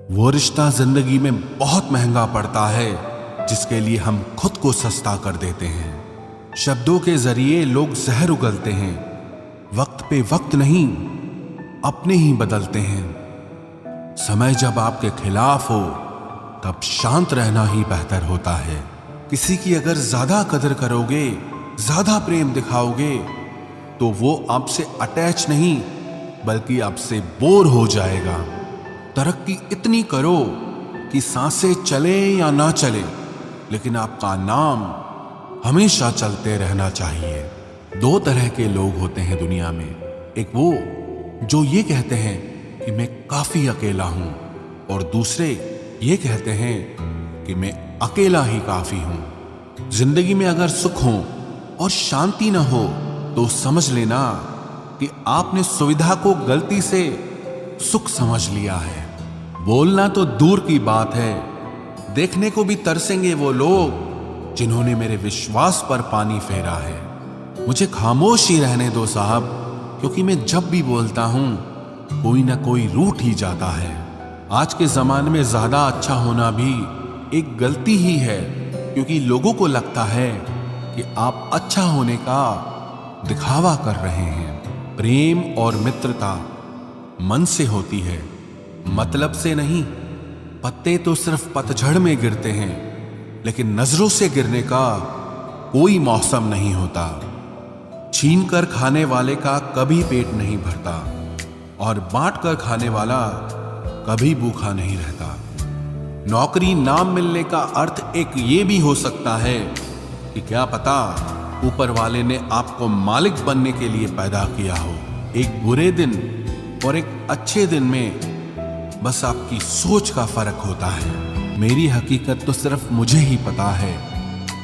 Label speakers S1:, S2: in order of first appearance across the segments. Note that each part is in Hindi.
S1: वो रिश्ता जिंदगी में बहुत महंगा पड़ता है जिसके लिए हम खुद को सस्ता कर देते हैं। शब्दों के जरिए लोग जहर उगलते हैं, वक्त पे वक्त नहीं अपने ही बदलते हैं। समय जब आपके खिलाफ हो तब शांत रहना ही बेहतर होता है। किसी की अगर ज्यादा कदर करोगे, ज्यादा प्रेम दिखाओगे तो वो आपसे अटैच नहीं बल्कि आपसे बोर हो जाएगा। तरक्की इतनी करो कि सांसें चले या ना चले, लेकिन आपका नाम हमेशा चलते रहना चाहिए। दो तरह के लोग होते हैं दुनिया में, एक वो जो ये कहते हैं कि मैं काफी अकेला हूं, और दूसरे ये कहते हैं कि मैं अकेला ही काफी हूं। जिंदगी में अगर सुख हो और शांति ना हो तो समझ लेना कि आपने सुविधा को गलती से सुख समझ लिया है। बोलना तो दूर की बात है, देखने को भी तरसेंगे वो लोग जिन्होंने मेरे विश्वास पर पानी फेरा है। मुझे खामोश ही रहने दो साहब, क्योंकि मैं जब भी बोलता हूं कोई ना कोई रूठ ही जाता है। आज के जमाने में ज्यादा अच्छा होना भी एक गलती ही है, क्योंकि लोगों को लगता है कि आप अच्छा होने का दिखावा कर रहे हैं। प्रेम और मित्रता मन से होती है, मतलब से नहीं। पत्ते तो सिर्फ पतझड़ में गिरते हैं, लेकिन नजरों से गिरने का कोई मौसम नहीं होता। छीन कर खाने वाले का कभी पेट नहीं भरता, और बांट कर खाने वाला कभी भूखा नहीं रहता। नौकरी नाम मिलने का अर्थ एक ये भी हो सकता है कि क्या पता ऊपर वाले ने आपको मालिक बनने के लिए पैदा किया हो। एक बुरे दिन और एक अच्छे दिन में बस आपकी सोच का फर्क होता है। मेरी हकीकत तो सिर्फ मुझे ही पता है,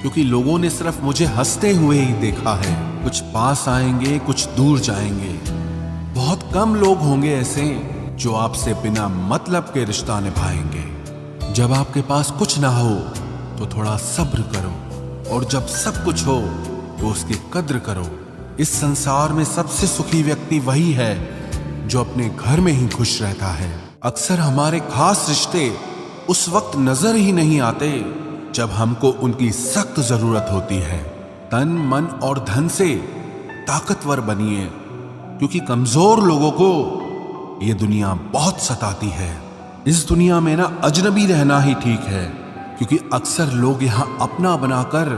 S1: क्योंकि लोगों ने सिर्फ मुझे हंसते हुए ही देखा है। कुछ पास आएंगे, कुछ दूर जाएंगे। बहुत कम लोग होंगे ऐसे जो आपसे बिना मतलब के रिश्ता निभाएंगे। जब आपके पास कुछ ना हो तो थोड़ा सब्र करो, और जब सब कुछ हो तो उसकी कद्र करो। इस संसार में सबसे सुखी व्यक्ति वही है जो अपने घर में ही खुश रहता है। अक्सर हमारे खास रिश्ते उस वक्त नजर ही नहीं आते जब हमको उनकी सख्त जरूरत होती है। तन मन और धन से ताकतवर बनिए, क्योंकि कमजोर लोगों को ये दुनिया बहुत सताती है। इस दुनिया में ना अजनबी रहना ही ठीक है, क्योंकि अक्सर लोग यहां अपना बनाकर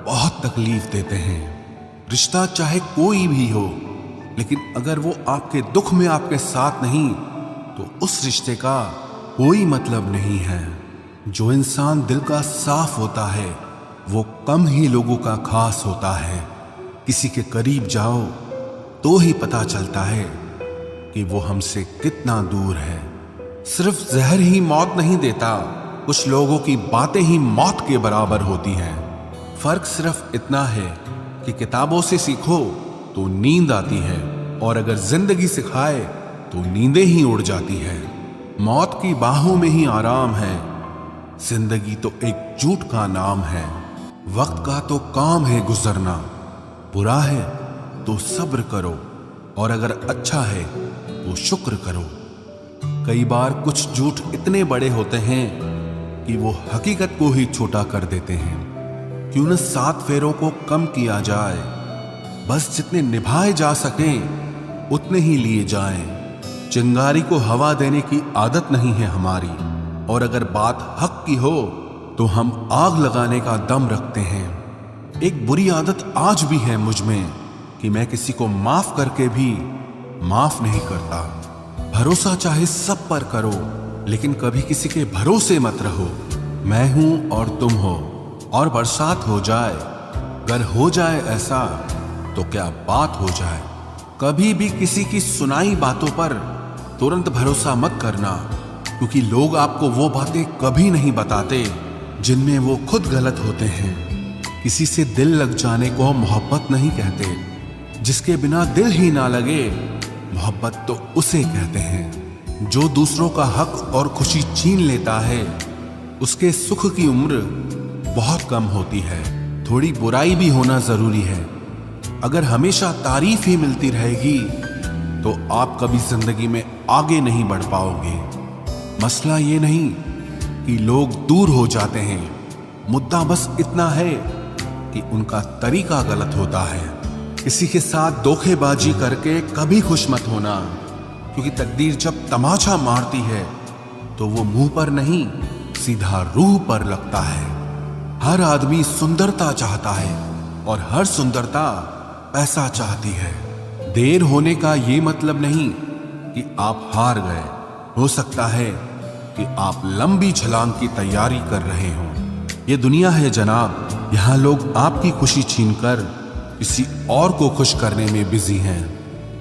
S1: बहुत तकलीफ देते हैं। रिश्ता चाहे कोई भी हो, लेकिन अगर वो आपके दुख में आपके साथ नहीं तो उस रिश्ते का कोई मतलब नहीं है। जो इंसान दिल का साफ होता है वो कम ही लोगों का खास होता है। किसी के करीब जाओ तो ही पता चलता है कि वो हमसे कितना दूर है। सिर्फ जहर ही मौत नहीं देता, कुछ लोगों की बातें ही मौत के बराबर होती हैं। फर्क सिर्फ इतना है कि किताबों से सीखो तो नींद आती है, और अगर जिंदगी सिखाए तो नींदें ही उड़ जाती है। मौत की बाहों में ही आराम है, जिंदगी तो एक झूठ का नाम है। वक्त का तो काम है गुजरना, बुरा है तो सब्र करो, और अगर अच्छा है तो शुक्र करो। कई बार कुछ झूठ इतने बड़े होते हैं कि वो हकीकत को ही छोटा कर देते हैं। क्यों न 7 फेरों को कम किया जाए, बस जितने निभाए जा सकें उतने ही लिए जाएं। चिंगारी को हवा देने की आदत नहीं है हमारी, और अगर बात हक की हो तो हम आग लगाने का दम रखते हैं। एक बुरी आदत आज भी है मुझ में कि मैं किसी को माफ करके भी माफ नहीं करता। भरोसा चाहे सब पर करो, लेकिन कभी किसी के भरोसे मत रहो। मैं हूं और तुम हो, और बरसात हो जाए, अगर हो जाए ऐसा तो क्या बात हो जाए। कभी भी किसी की सुनाई बातों पर तुरंत भरोसा मत करना, क्योंकि लोग आपको वो बातें कभी नहीं बताते जिनमें वो खुद गलत होते हैं। किसी से दिल लग जाने को मोहब्बत नहीं कहते, जिसके बिना दिल ही ना लगे मोहब्बत तो उसे कहते हैं। जो दूसरों का हक और खुशी छीन लेता है उसके सुख की उम्र बहुत कम होती है। थोड़ी बुराई भी होना जरूरी है। अगर हमेशा तारीफ ही मिलती रहेगी तो आप कभी जिंदगी में आगे नहीं बढ़ पाओगे। मसला ये नहीं कि लोग दूर हो जाते हैं, मुद्दा बस इतना है कि उनका तरीका गलत होता है। किसी के साथ धोखेबाजी करके कभी खुश मत होना, क्योंकि तकदीर जब तमाचा मारती है तो वो मुंह पर नहीं सीधा रूह पर लगता है। हर आदमी सुंदरता चाहता है और हर सुंदरता पैसा चाहती है। देर होने का ये मतलब नहीं कि आप हार गए, हो सकता है कि आप लंबी छलांग की तैयारी कर रहे हो। ये दुनिया है जनाब, यहाँ लोग आपकी खुशी छीनकर किसी और को खुश करने में बिजी हैं।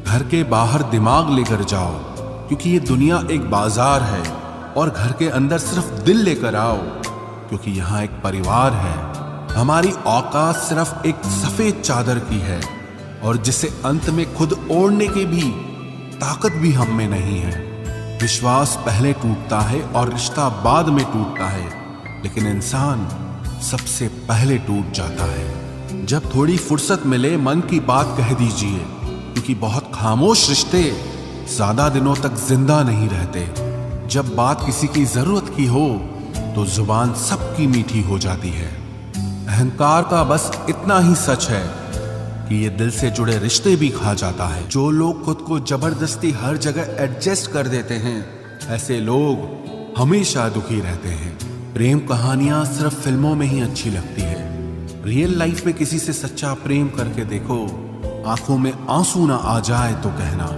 S1: घर के बाहर दिमाग लेकर जाओ, क्योंकि ये दुनिया एक बाजार है, और घर के अंदर सिर्फ दिल लेकर आओ, क्योंकि यहाँ एक परिवार है। हमारी औकात सिर्फ एक सफेद चादर की है, और जिसे अंत में खुद ओढ़ने की भी ताकत भी हम में नहीं है। विश्वास पहले टूटता है और रिश्ता बाद में टूटता है, लेकिन इंसान सबसे पहले टूट जाता है। जब थोड़ी फुर्सत मिले मन की बात कह दीजिए, क्योंकि बहुत खामोश रिश्ते ज्यादा दिनों तक जिंदा नहीं रहते। जब बात किसी की जरूरत की हो तो जुबान सबकी मीठी हो जाती है। अहंकार का बस इतना ही सच है कि ये दिल से जुड़े रिश्ते भी खा जाता है। जो लोग खुद को जबरदस्ती हर जगह एडजस्ट कर देते हैं, ऐसे लोग हमेशा दुखी रहते हैं। प्रेम कहानियां सिर्फ फिल्मों में ही अच्छी लगती है। रियल लाइफ में किसी से सच्चा प्रेम करके देखो, आंखों में आंसू ना आ जाए तो कहना।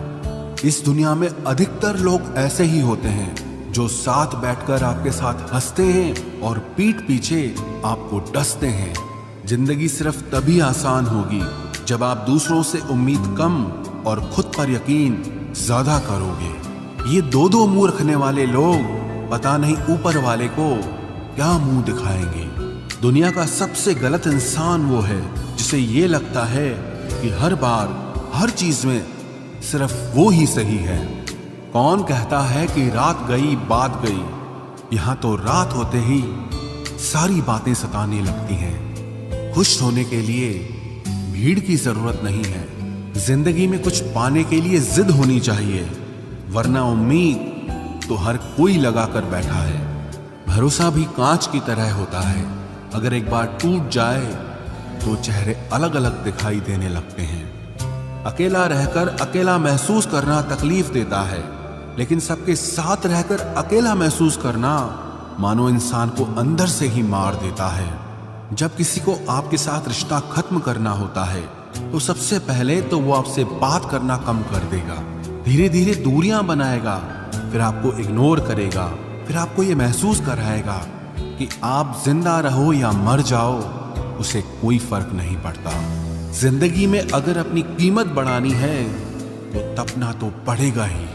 S1: इस दुनिया में अधिकतर लोग ऐसे ही होते हैं, जो साथ बैठकर आपके साथ हंसते हैं और पीठ पीछे आपको डसते हैं। जिंदगी सिर्फ तभी आसान होगी जब आप दूसरों से उम्मीद कम और खुद पर यकीन ज्यादा करोगे। ये दो मुंह रखने वाले लोग पता नहीं ऊपर वाले को क्या मुंह दिखाएंगे। दुनिया का सबसे गलत इंसान वो है जिसे ये लगता है कि हर बार हर चीज में सिर्फ वो ही सही है। कौन कहता है कि रात गई बात गई? यहाँ तो रात होते ही सारी बातें सताने लगती हैं। खुश होने के लिए भीड़ की जरूरत नहीं है। जिंदगी में कुछ पाने के लिए जिद होनी चाहिए, वरना उम्मीद तो हर कोई लगा कर बैठा है। भरोसा भी कांच की तरह होता है, अगर एक बार टूट जाए तो चेहरे अलग अलग दिखाई देने लगते हैं। अकेला रहकर अकेला महसूस करना तकलीफ देता है, लेकिन सबके साथ रहकर अकेला महसूस करना मानो इंसान को अंदर से ही मार देता है। जब किसी को आपके साथ रिश्ता खत्म करना होता है तो सबसे पहले तो वो आपसे बात करना कम कर देगा, धीरे धीरे दूरियां बनाएगा, फिर आपको इग्नोर करेगा, फिर आपको ये महसूस कराएगा कि आप जिंदा रहो या मर जाओ उसे कोई फर्क नहीं पड़ता। जिंदगी में अगर अपनी कीमत बढ़ानी है तो तपना तो पड़ेगा ही।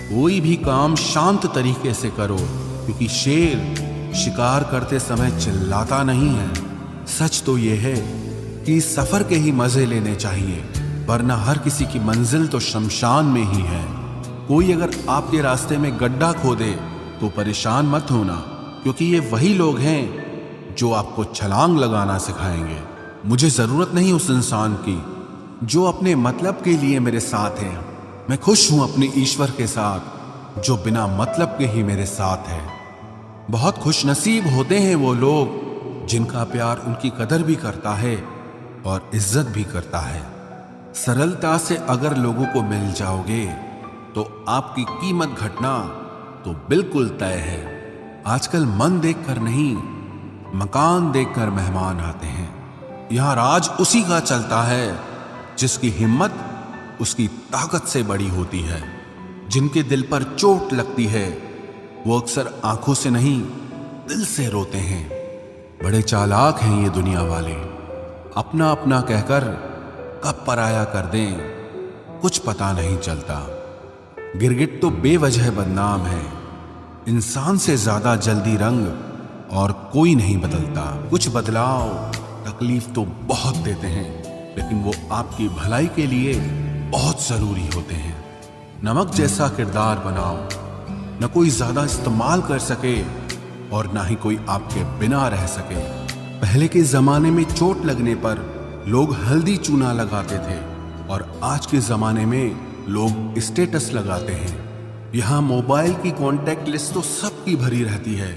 S1: कोई भी काम शांत तरीके से करो, क्योंकि शेर शिकार करते समय चिल्लाता नहीं है। सच तो यह है कि सफर के ही मजे लेने चाहिए, वरना हर किसी की मंजिल तो शमशान में ही है। कोई अगर आपके रास्ते में गड्ढा खोदे तो परेशान मत होना, क्योंकि ये वही लोग हैं जो आपको छलांग लगाना सिखाएंगे। मुझे जरूरत नहीं उस इंसान की जो अपने मतलब के लिए मेरे साथ है। मैं खुश हूं अपने ईश्वर के साथ जो बिना मतलब के ही मेरे साथ है। बहुत खुशनसीब होते हैं वो लोग जिनका प्यार उनकी कदर भी करता है और इज्जत भी करता है। सरलता से अगर लोगों को मिल जाओगे तो आपकी कीमत घटना तो बिल्कुल तय है। आजकल मन देखकर नहीं, मकान देखकर मेहमान आते हैं। यहां राज उसी का चलता है जिसकी हिम्मत उसकी ताकत से बड़ी होती है। जिनके दिल पर चोट लगती है वो अक्सर आंखों से नहीं दिल से रोते हैं। बड़े चालाक हैं ये दुनिया वाले, अपना अपना कहकर कब पराया कर दें कुछ पता नहीं चलता। गिरगिट तो बेवजह बदनाम है, इंसान से ज्यादा जल्दी रंग और कोई नहीं बदलता। कुछ बदलाव तकलीफ तो बहुत देते हैं, लेकिन वो आपकी भलाई के लिए बहुत जरूरी होते हैं। नमक जैसा किरदार बनाओ, न कोई ज्यादा इस्तेमाल कर सके और ना ही कोई आपके बिना रह सके। पहले के जमाने में चोट लगने पर लोग हल्दी चूना लगाते थे और आज के जमाने में लोग स्टेटस लगाते हैं। यहाँ मोबाइल की कांटेक्ट लिस्ट तो सबकी भरी रहती है,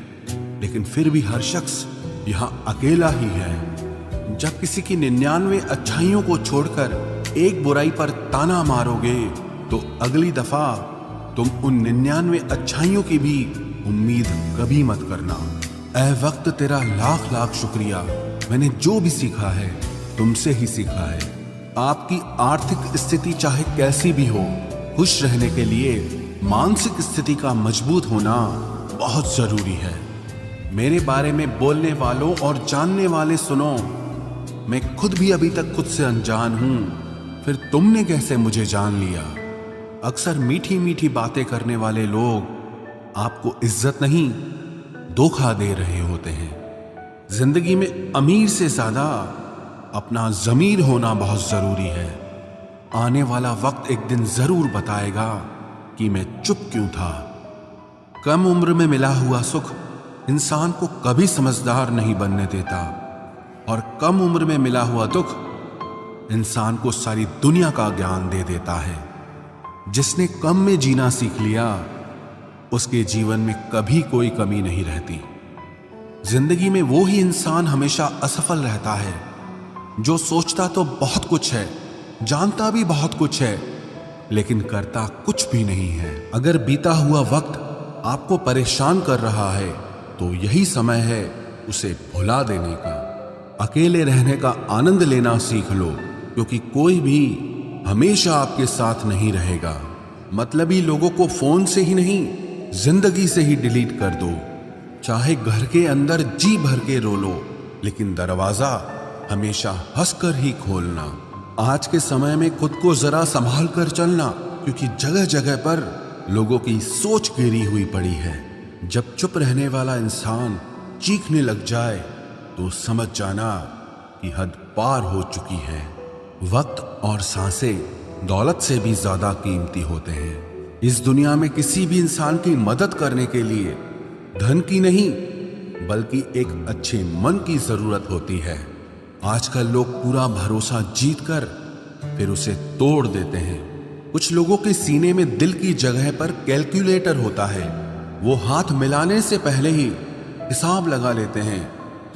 S1: लेकिन फिर भी हर शख्स यहाँ अकेला ही है। जब किसी की 99 अच्छाइयों को छोड़कर एक बुराई पर ताना मारोगे तो अगली दफा तुम उन 99 अच्छाइयों की भी उम्मीद कभी मत करना। ऐ वक्त तेरा लाख लाख शुक्रिया, मैंने जो भी सीखा है तुमसे ही सीखा है। आपकी आर्थिक स्थिति चाहे कैसी भी हो, खुश रहने के लिए मानसिक स्थिति का मजबूत होना बहुत जरूरी है। मेरे बारे में बोलने वालों और जानने वाले सुनो, मैं खुद भी अभी तक खुद से अनजान हूं, फिर तुमने कैसे मुझे जान लिया। अक्सर मीठी मीठी बातें करने वाले लोग आपको इज्जत नहीं, धोखा दे रहे होते हैं। जिंदगी में अमीर से ज्यादा अपना ज़मीर होना बहुत जरूरी है। आने वाला वक्त एक दिन जरूर बताएगा कि मैं चुप क्यों था। कम उम्र में मिला हुआ सुख इंसान को कभी समझदार नहीं बनने देता, और कम उम्र में मिला हुआ दुख इंसान को सारी दुनिया का ज्ञान दे देता है। जिसने कम में जीना सीख लिया, उसके जीवन में कभी कोई कमी नहीं रहती। जिंदगी में वो ही इंसान हमेशा असफल रहता है जो सोचता तो बहुत कुछ है, जानता भी बहुत कुछ है, लेकिन करता कुछ भी नहीं है। अगर बीता हुआ वक्त आपको परेशान कर रहा है तो यही समय है उसे भुला देने का। अकेले रहने का आनंद लेना सीख लो, क्योंकि कोई भी हमेशा आपके साथ नहीं रहेगा। मतलबी लोगों को फोन से ही नहीं, जिंदगी से ही डिलीट कर दो। चाहे घर के अंदर जी भर के रो लो, लेकिन दरवाजा हमेशा हंसकर ही खोलना। आज के समय में खुद को जरा संभाल कर चलना, क्योंकि जगह जगह पर लोगों की सोच गिरी हुई पड़ी है। जब चुप रहने वाला इंसान चीखने लग जाए तो समझ जाना कि हद पार हो चुकी है। वक्त और सांसें दौलत से भी ज्यादा कीमती होते हैं। इस दुनिया में किसी भी इंसान की मदद करने के लिए धन की नहीं, बल्कि एक अच्छे मन की जरूरत होती है। आजकल लोग पूरा भरोसा जीतकर फिर उसे तोड़ देते हैं। कुछ लोगों के सीने में दिल की जगह पर कैलकुलेटर होता है। वो हाथ मिलाने से पहले ही हिसाब लगा लेते हैं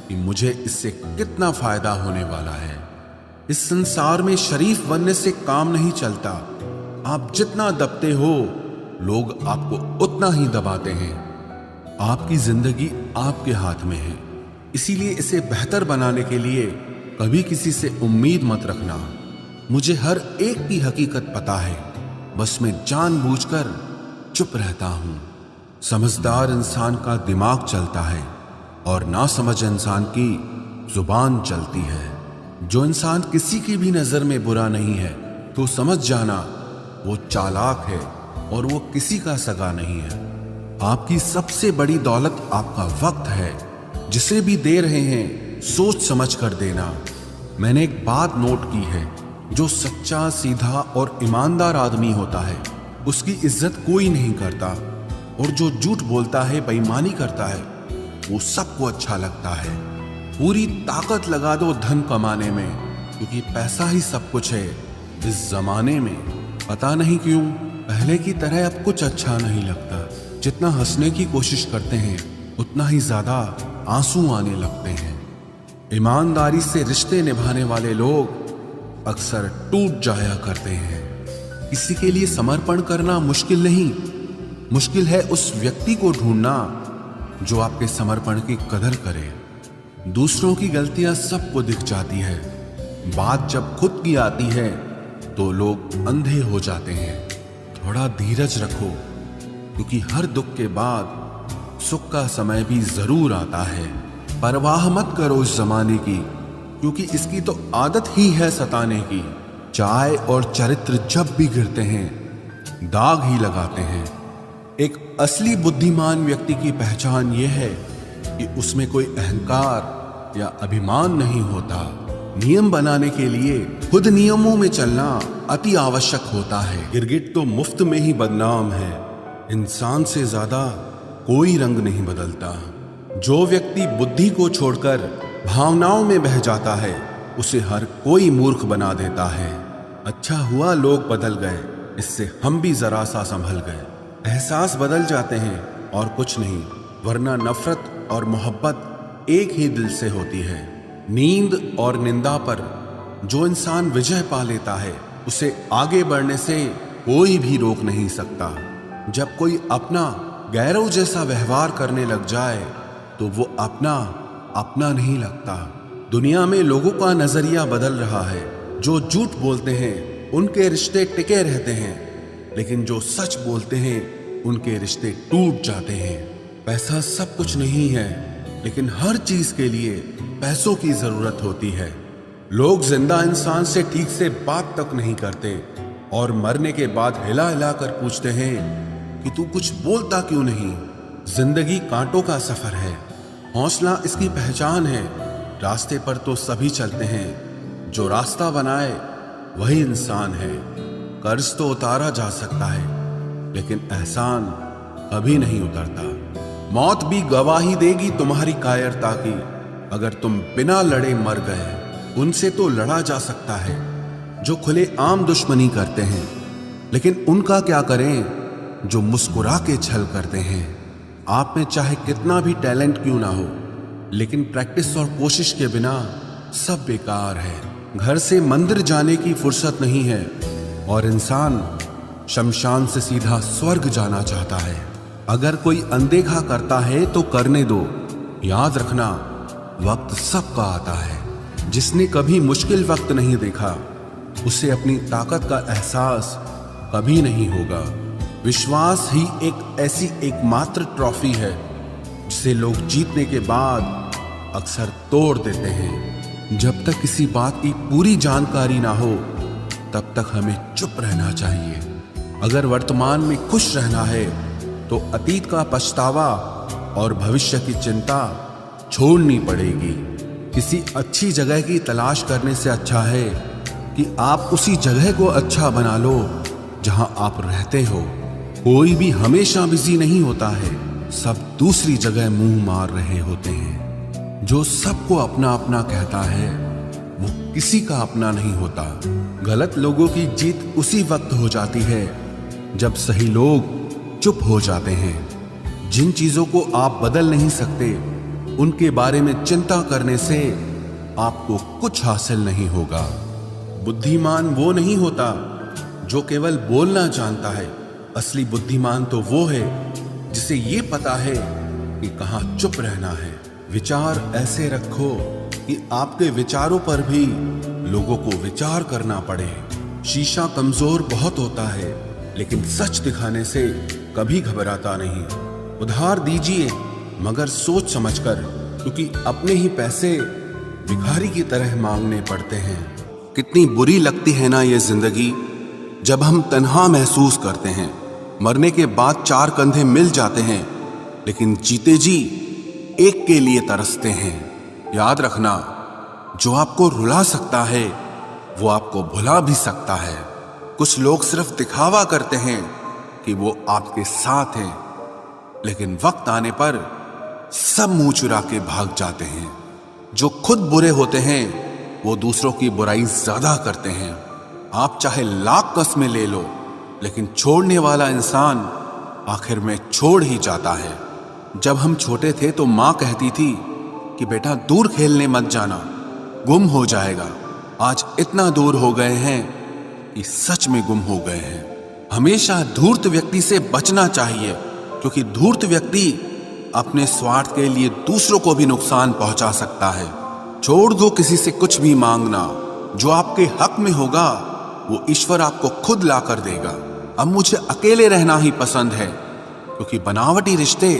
S1: कि मुझे इससे कितना फायदा होने वाला है। इस संसार में शरीफ बनने से काम नहीं चलता। आप जितना दबते हो, लोग आपको उतना ही दबाते हैं। आपकी जिंदगी आपके हाथ में है, इसीलिए इसे बेहतर बनाने के लिए कभी किसी से उम्मीद मत रखना। मुझे हर एक की हकीकत पता है, बस मैं जानबूझकर चुप रहता हूं। समझदार इंसान का दिमाग चलता है और नासमझ इंसान की जुबान चलती है। जो इंसान किसी की भी नजर में बुरा नहीं है तो समझ जाना वो चालाक है और वो किसी का सगा नहीं है। आपकी सबसे बड़ी दौलत आपका वक्त है। जिसे भी दे रहे हैं सोच समझ कर देना। मैंने एक बात नोट की है, जो सच्चा, सीधा और ईमानदार आदमी होता है उसकी इज्जत कोई नहीं करता, और जो झूठ बोलता है, बेईमानी करता है, वो सबको अच्छा लगता है। पूरी ताकत लगा दो धन कमाने में, क्योंकि पैसा ही सब कुछ है इस जमाने में। पता नहीं क्यों पहले की तरह अब कुछ अच्छा नहीं लगता। जितना हंसने की कोशिश करते हैं उतना ही ज्यादा आंसू आने लगते हैं। ईमानदारी से रिश्ते निभाने वाले लोग अक्सर टूट जाया करते हैं। किसी के लिए समर्पण करना मुश्किल नहीं, मुश्किल है उस व्यक्ति को ढूंढना जो आपके समर्पण की कदर करे। दूसरों की गलतियां सबको दिख जाती है, बात जब खुद की आती है तो लोग अंधे हो जाते हैं। थोड़ा धीरज रखो, क्योंकि हर दुख के बाद सुख का समय भी जरूर आता है। परवाह मत करो इस जमाने की, क्योंकि इसकी तो आदत ही है सताने की। चाय और चरित्र जब भी गिरते हैं दाग ही लगाते हैं। एक असली बुद्धिमान व्यक्ति की पहचान यह है कि उसमें कोई अहंकार या अभिमान नहीं होता। नियम बनाने के लिए खुद नियमों में चलना अति आवश्यक होता है। गिरगिट तो मुफ्त में ही बदनाम है, इंसान से ज्यादा कोई रंग नहीं बदलता। जो व्यक्ति बुद्धि को छोड़कर भावनाओं में बह जाता है उसे हर कोई मूर्ख बना देता है। अच्छा हुआ लोग बदल गए, इससे हम भी जरा सा संभल गए। एहसास बदल जाते हैं और कुछ नहीं, वरना नफरत और मोहब्बत एक ही दिल से होती है। नींद और निंदा पर जो इंसान विजय पा लेता है, उसे आगे बढ़ने से कोई भी रोक नहीं सकता। जब कोई अपना गैरों जैसा व्यवहार करने लग जाए तो वो अपना नहीं लगता। दुनिया में लोगों का नजरिया बदल रहा है। जो झूठ बोलते हैं उनके रिश्ते टिके रहते हैं, लेकिन जो सच बोलते हैं उनके रिश्ते टूट जाते हैं। पैसा सब कुछ नहीं है, लेकिन हर चीज के लिए पैसों की जरूरत होती है। लोग जिंदा इंसान से ठीक से बात तक नहीं करते और मरने के बाद हिला हिला कर पूछते हैं कि तू कुछ बोलता क्यों नहीं। जिंदगी कांटों का सफर है, हौसला इसकी पहचान है। रास्ते पर तो सभी चलते हैं, जो रास्ता बनाए वही इंसान है। कर्ज तो उतारा जा सकता है, लेकिन एहसान कभी नहीं उतरता। मौत भी गवाही देगी तुम्हारी कायरता की। अगर तुम बिना लड़े मर गए, उनसे तो लड़ा जा सकता है जो खुले आम दुश्मनी करते हैं, लेकिन उनका क्या करें जो मुस्कुरा के छल करते हैं। आप में चाहे कितना भी टैलेंट क्यों ना हो, लेकिन प्रैक्टिस और कोशिश के बिना सब बेकार है। घर से मंदिर जाने की फुर्सत नहीं है और इंसान शमशान से सीधा स्वर्ग जाना चाहता है। अगर कोई अनदेखा करता है तो करने दो। याद रखना, वक्त सबका आता है। जिसने कभी मुश्किल वक्त नहीं देखा, उसे अपनी ताकत का एहसास कभी नहीं होगा। विश्वास ही एक ऐसी एकमात्र ट्रॉफी है जिसे लोग जीतने के बाद अक्सर तोड़ देते हैं। जब तक किसी बात की पूरी जानकारी ना हो, तब तक हमें चुप रहना चाहिए। अगर वर्तमान में खुश रहना है तो अतीत का पछतावा और भविष्य की चिंता छोड़नी पड़ेगी। किसी अच्छी जगह की तलाश करने से अच्छा है कि आप उसी जगह को अच्छा बना लो जहां आप रहते हो। कोई भी हमेशा बिजी नहीं होता है, सब दूसरी जगह मुंह मार रहे होते हैं। जो सबको अपना अपना कहता है, वो किसी का अपना नहीं होता। गलत लोगों की जीत उसी वक्त हो जाती है जब सही लोग चुप हो जाते हैं। जिन चीजों को आप बदल नहीं सकते, उनके बारे में चिंता करने से आपको कुछ हासिल नहीं होगा। बुद्धिमान वो नहीं होता जो केवल बोलना जानता है। असली बुद्धिमान तो वो है जिसे ये पता है कि कहाँ चुप रहना है। विचार ऐसे रखो कि आपके विचारों पर भी लोगों को विचार करना पड़े। शीशा कमजोर बहुत होता है, लेकिन सच दिखाने से कभी घबराता नहीं। उधार दीजिए, मगर सोच समझकर, क्योंकि अपने ही पैसे भिखारी की तरह मांगने पड़ते हैं। कितनी बुरी लगती है ना ये जिंदगी, जब हम तन्हा महसूस करते हैं। मरने के बाद चार कंधे मिल जाते हैं, लेकिन जीते जी एक के लिए तरसते हैं। याद रखना, जो आपको रुला सकता है वो आपको भुला भी सकता है। कुछ लोग सिर्फ दिखावा करते हैं कि वो आपके साथ हैं, लेकिन वक्त आने पर सब मुंह चुरा के भाग जाते हैं। जो खुद बुरे होते हैं वो दूसरों की बुराई ज्यादा करते हैं। आप चाहे लाख कस्में ले लो, लेकिन छोड़ने वाला इंसान आखिर में छोड़ ही जाता है। जब हम छोटे थे तो माँ कहती थी कि बेटा दूर खेलने मत जाना, गुम हो जाएगा। आज इतना दूर हो गए हैं कि सच में गुम हो गए हैं। हमेशा धूर्त व्यक्ति से बचना चाहिए, क्योंकि धूर्त व्यक्ति अपने स्वार्थ के लिए दूसरों को भी नुकसान पहुंचा सकता है। छोड़ दो किसी से कुछ भी मांगना। जो आपके हक में होगा वो ईश्वर आपको खुद ला कर देगा। अब मुझे अकेले रहना ही पसंद है, क्योंकि बनावटी रिश्ते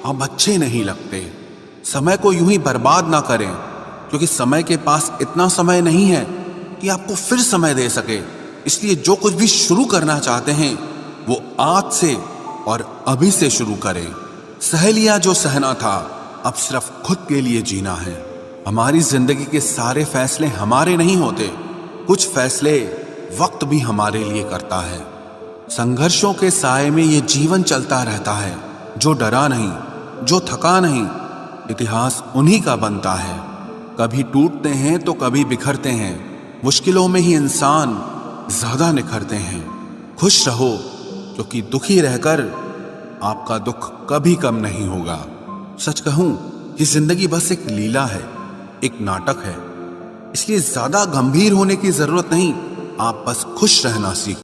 S1: अब अच्छे नहीं लगते। समय को यूं ही बर्बाद ना करें, क्योंकि समय के पास इतना समय नहीं है कि आपको फिर समय दे सके। इसलिए जो कुछ भी शुरू करना चाहते हैं वो आज से और अभी से शुरू करें। सह लिया जो सहना था, अब सिर्फ खुद के लिए जीना है। हमारी जिंदगी के सारे फैसले हमारे नहीं होते, कुछ फैसले वक्त भी हमारे लिए करता है। संघर्षों के साए में ये जीवन चलता रहता है। जो डरा नहीं, जो थका नहीं, इतिहास उन्हीं का बनता है। कभी टूटते हैं तो कभी बिखरते हैं। मुश्किलों में ही इंसान ज्यादा निखरते हैं। खुश रहो, क्योंकि दुखी रहकर आपका दुख कभी कम नहीं होगा। सच कहूं, ये जिंदगी बस एक लीला है, एक नाटक है। इसलिए ज्यादा गंभीर होने की जरूरत नहीं, आप बस खुश रहना सीख